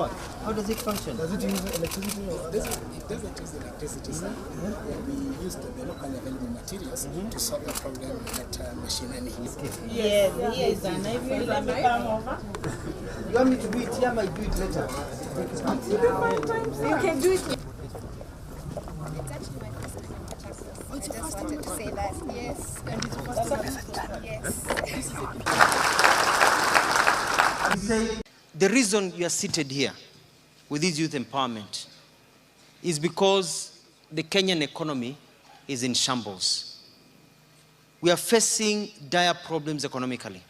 one? How does it function? Does it use electricity? Or it doesn't use electricity, sir. We use the locally available materials to solve the problem that machine needs. Yes, here is a knife. Let me come over. You want me to do it here? I might do it later. You can do it. It's actually my first time in Machakos. I just wanted to say that. Yes. And it's first time. Yes. The reason you are seated here with this youth empowerment is because the Kenyan economy is in shambles. We are facing dire problems economically.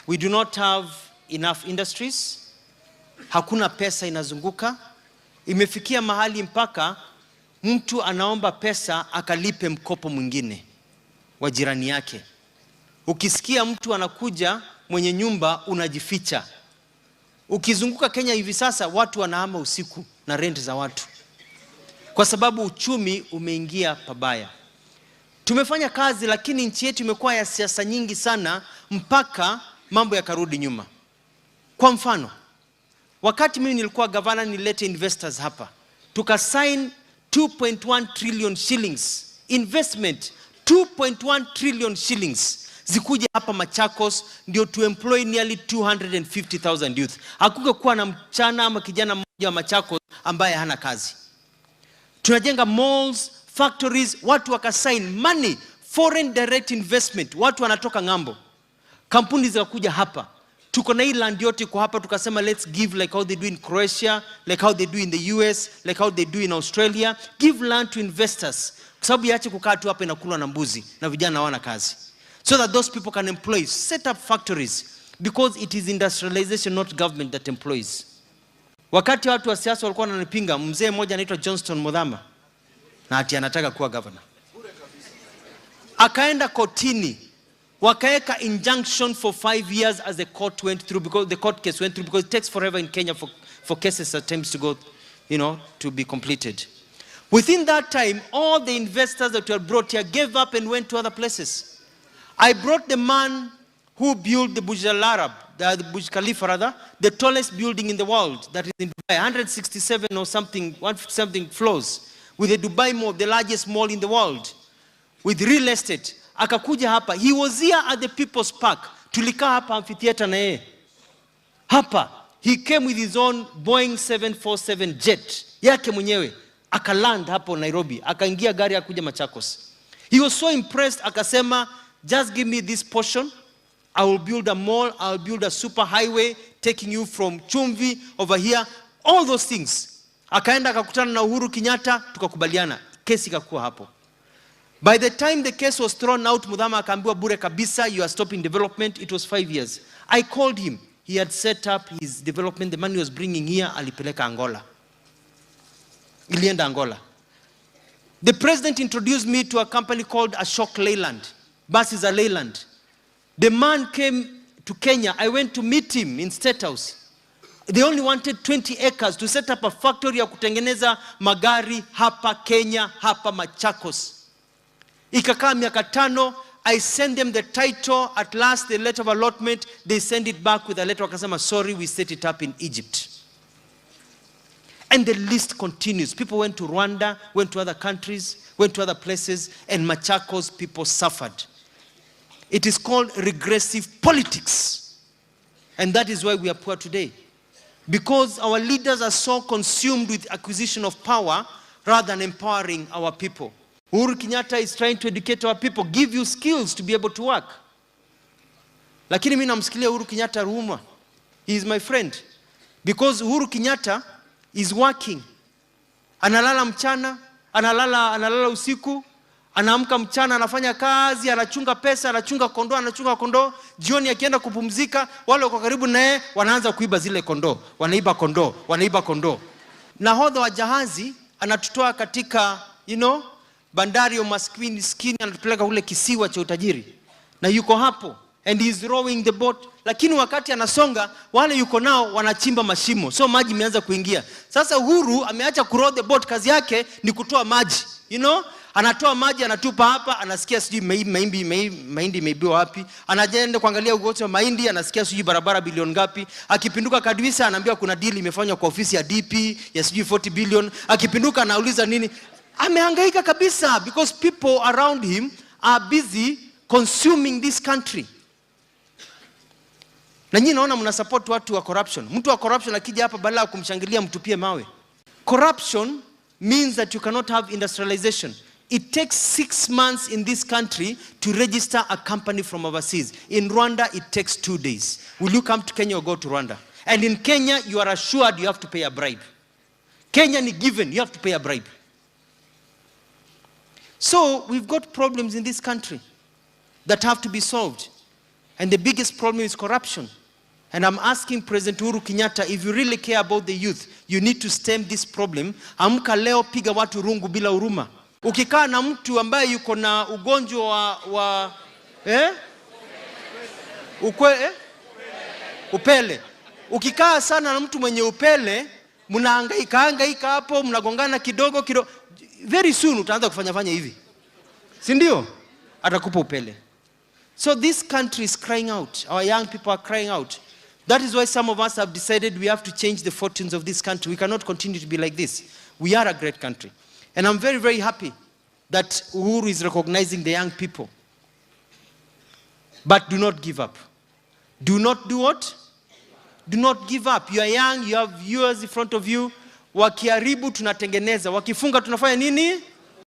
We do not have enough industries. Hakuna pesa inazunguka. Imefikia mahali mpaka mtu anaomba pesa akalipe mkopo mwingine wa jirani yake. Ukisikia mtu anakuja mwenye nyumba unajificha. Ukizunguka Kenya hivi sasa watu wanahama usiku na rent za watu. Kwa sababu uchumi umeingia pabaya. Tumefanya kazi lakini nchi yetu imekuwa ya siasa nyingi sana mpaka mambo yakarudi nyuma. Kwa mfano, wakati mimi nilikuwa gavana nilete investors hapa. Tukasign 2.1 trillion shillings investment, 2.1 trillion shillings zikuja hapa Machakos ndio to employ nearly 250,000 youth. Hakungekuwa na mchana ama kijana mmoja wa Machakos ambaye hana kazi. Tunajenga malls, factories, watu wakasign money, foreign direct investment, watu wanatoka ngambo. Kampuni zikakuja hapa. Tuko na hii land yote kwa hapa, tukasema let's give like how they do in Croatia, like how they do in the US, like how they do in Australia. Give land to investors. Kwa sababu yaache kukaa tu hapa inakulwa na mbuzi na vijana hawana kazi. So that those people can employ, set up factories, because it is industrialization, not government that employs. Wakati watu wa siasa walikuwa wananipinga, mzee mmoja anaitwa Johnston Muthama na ati anataka kuwa governor. Akaenda kotini, wakaeka injunction for 5 years as the court went through, because the court case went through, because it takes forever in Kenya for cases attempts to go, to be completed. Within that time, all the investors that were brought here gave up and went to other places. I brought the man who built the Burj Al Arab, the Burj Khalifa rather, the tallest building in the world that is in Dubai, 167 or something floors, with the Dubai Mall, the largest mall in the world, with real estate. Akakuja hapa. He was here at the People's Park. Tulika hapa amphitheater na yeye. Hapa. He came with his own Boeing 747 jet. Yake mwenyewe. Akaland hapo Nairobi. Akaingia gari akuja Machakos. He was so impressed. Akasema, just give me this portion. I will build a mall. I will build a super highway taking you from Chumvi over here. All those things. Akaenda akakutana na Uhuru Kenyatta. Tukakubaliana. Kesi ikakuwa hapo. By the time the case was thrown out, Muthama akaambiwa bure kabisa, you are stopping development. It was 5 years. I called him. He had set up his development. The money he was bringing here, alipeleka Angola. Ilienda Angola. The president introduced me to a company called Ashok Leyland. Basi za Leyland. The man came to Kenya. I went to meet him in State House. They only wanted 20 acres to set up a factory ya kutengeneza magari hapa Kenya, hapa Machakos. Ikakaa miaka 5, I sent them the title, at last the letter of allotment, they send it back with a letter, wakasema, sorry, we set it up in Egypt. And the list continues. People went to Rwanda, went to other countries, went to other places, and Machakos people suffered. It is called regressive politics. And that is why we are poor today. Because our leaders are so consumed with acquisition of power rather than empowering our people. Uhuru Kenyatta is trying to educate our people, give you skills to be able to work. Lakini mimi namsikilia Uhuru Kenyatta rumor. He is my friend. Because Uhuru Kenyatta is working. Analala mchana, analala usiku, anaamka mchana, anafanya kazi, anachunga pesa, anachunga kondoo, jioni akienda kupumzika, wale wako karibu naye wanaanza kuiba zile kondoo, wanaiba kondoo. Nahodha wa jahazi anatutoa katika, bandari ya maskini anatupeleka ule kisiwa cha utajiri. Na yuko hapo and he is rowing the boat, lakini wakati anasonga wale yuko nao wanachimba mashimo. So maji imeanza kuingia. Sasa Uhuru ameacha kurow the boat, kazi yake ni kutoa maji. Anatoa maji anatupa hapa, anasikia sijui mahindi imeibiwa wapi. Anaenda kuangalia ugoto wa mahindi, anasikia sijui barabara bilioni ngapi. Akipinduka kabisa anaambiwa kuna deal imefanywa kwa ofisi ya DP ya sijui 40 billion. Akipinduka anauliza nini? Amehangaika kabisa because people around him are busy consuming this country. Na nyinyi naona mna support watu wa corruption. Mtu wa corruption akija hapa badala ya kumshangilia mtupie mawe. Corruption means that you cannot have industrialization. It takes 6 months in this country to register a company from overseas. In Rwanda, it takes 2 days. Will you come to Kenya or go to Rwanda? And in Kenya, you are assured you have to pay a bribe. Kenya is given, you have to pay a bribe. So we've got problems in this country that have to be solved. And the biggest problem is corruption. And I'm asking President Uhuru Kenyatta, if you really care about the youth, you need to stem this problem. Amka leo, piga watu rungu bila huruma. Ukikaa na mtu ambaye yuko na ugonjwa wa upele. Ukikaa sana na mtu mwenye upele, mnahangaika hapo, mnagongana kidogo. Very soon utaanza kufanya hivi. Si ndio? Atakupa upele. So this country is crying out. Our young people are crying out. That is why some of us have decided we have to change the fortunes of this country. We cannot continue to be like this. We are a great country. And I'm very, very happy that Uhuru is recognizing the young people. But do not give up. Do not do what? Do not give up. You are young, you have viewers in front of you. Wakiharibu tunatengeneza. Wakifunga tunafanya nini?